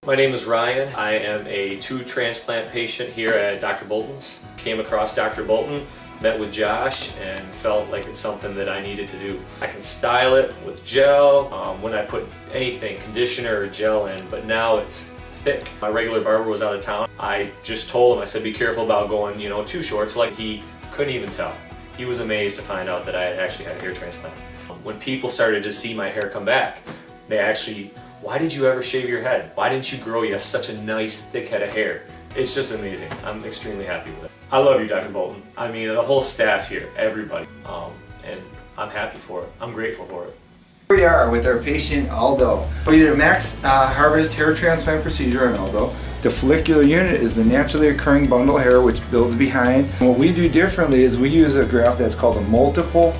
My name is Ryan. I am a transplant patient here at Dr. Bolton's. Came across Dr. Bolton, met with Josh, and felt like it's something that I needed to do. I can style it with gel when I put anything, conditioner or gel in, but now it's thick. My regular barber was out of town. I just told him, I said, be careful about going, too short. Like, he couldn't even tell. He was amazed to find out that I had actually had a hair transplant. When people started to see my hair come back, they actually, why did you ever shave your head? Why didn't you grow? You have such a nice thick head of hair. It's just amazing. I'm extremely happy with it. I love you, Dr. Bolton. I mean, the whole staff here, everybody. And I'm happy for it. I'm grateful for it. Here we are with our patient Aldo. We did a max harvest hair transplant procedure on Aldo. The follicular unit is the naturally occurring bundle of hair which builds behind. And what we do differently is we use a graft that's called a multiple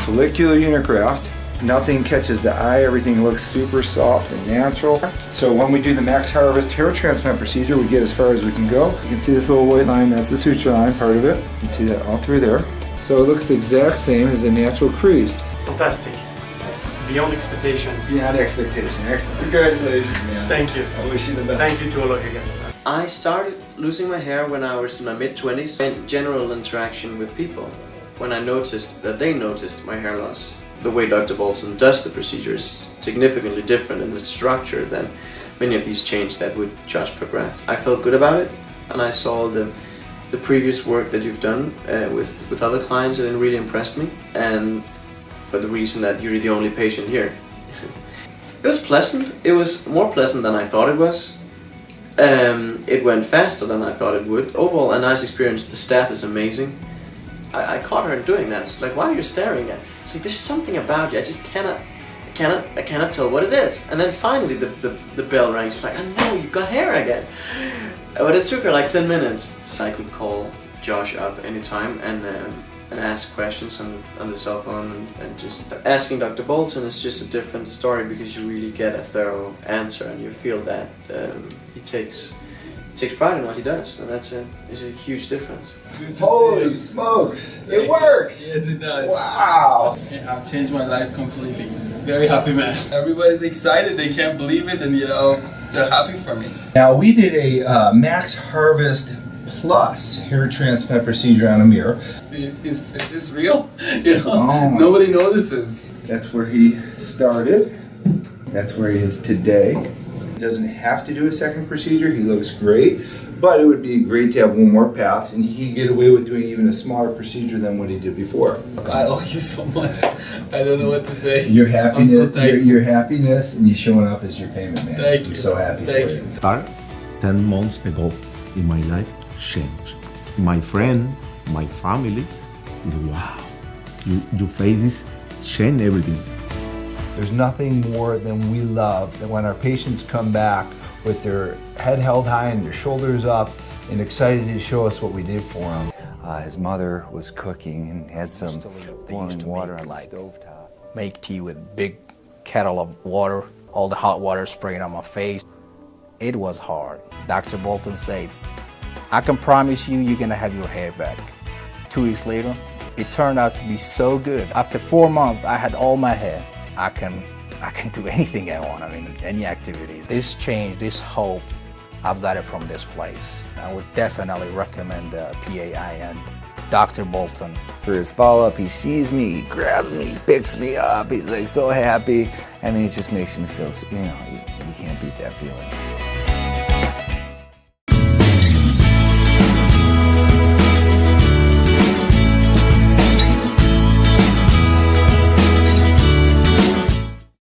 follicular unit graft. Nothing catches the eye, everything looks super soft and natural. So when we do the max harvest hair transplant procedure, we get as far as we can go. You can see this little white line, that's the suture line, part of it. You can see that all through there. So it looks the exact same as a natural crease. Fantastic. That's beyond expectation. Beyond expectation, excellent. Congratulations, man. Thank you. I wish you the best. Thank you to all of you again. I started losing my hair when I was in my mid-20s and general interaction with people. When I noticed that they noticed my hair loss. The way Dr. Bolton does the procedure is significantly different in its structure than many of these changes that would just progress. I felt good about it, and I saw the previous work that you've done with other clients, and it really impressed me. And for the reason that you're the only patient here. It was pleasant. It was more pleasant than I thought it was. It went faster than I thought it would. Overall, a nice experience. The staff is amazing. I caught her doing that. It's like, why are you staring at? It's like, there's something about you. I just cannot tell what it is. And then finally the bell rang. She's like, I know, you got hair again. But it took her like 10 minutes. So I could call Josh up anytime and ask questions on the cell phone and just asking Dr. Bolton is just a different story because you really get a thorough answer and you feel that he takes pride in what he does, and that's is a huge difference. Holy smokes! It works! Yes, it does. Wow! I've changed my life completely. Very happy, man. Everybody's excited. They can't believe it, and they're happy for me. Now we did a max harvest plus hair transplant procedure on Amir. Is this real? Nobody notices. That's where he started. That's where he is today. He doesn't have to do a second procedure. He looks great, but it would be great to have one more pass, and he can get away with doing even a smaller procedure than what he did before. I owe you so much. I don't know what to say. Your happiness, So your happiness, and you showing up as your payment, man. Thank you. I'm so happy Thank for you. you. Start 10 months ago in my life changed. My friend, my family is wow. Your faces change everything. There's nothing more than we love than when our patients come back with their head held high and their shoulders up and excited to show us what we did for them. His mother was cooking and had some boiling water on the stovetop. Make tea with big kettle of water, all the hot water spraying on my face. It was hard. Dr. Bolton said, I can promise you're gonna have your hair back. 2 weeks later, it turned out to be so good. After 4 months, I had all my hair. I can do anything I want, any activities. This change, this hope, I've got it from this place. I would definitely recommend PAI and Dr. Bolton. For his follow-up, he sees me, he grabs me, he picks me up, he's like so happy. It just makes me feel, you can't beat that feeling.